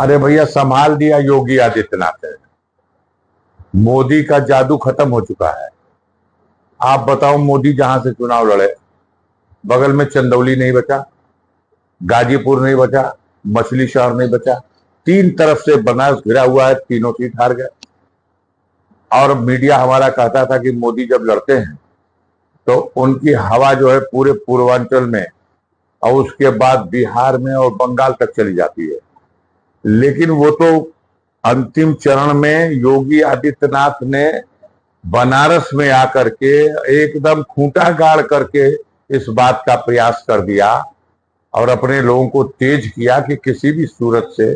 अरे भैया, संभाल दिया योगी आदित्यनाथ है। मोदी का जादू खत्म हो चुका है। आप बताओ, मोदी जहां से चुनाव लड़े, बगल में चंदौली नहीं बचा, गाजीपुर नहीं बचा, मछली शहर नहीं बचा, तीन तरफ से बनारस घिरा हुआ है, तीनों सीट हार गए। और मीडिया हमारा कहता था कि मोदी जब लड़ते हैं तो उनकी हवा जो है पूरे पूर्वांचल में और उसके बाद बिहार में और बंगाल तक चली जाती है। लेकिन वो तो अंतिम चरण में योगी आदित्यनाथ ने बनारस में आकर के एकदम खूंटा गाड़ करके इस बात का प्रयास कर दिया और अपने लोगों को तेज किया कि किसी भी सूरत से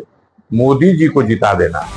मोदी जी को जिता देना।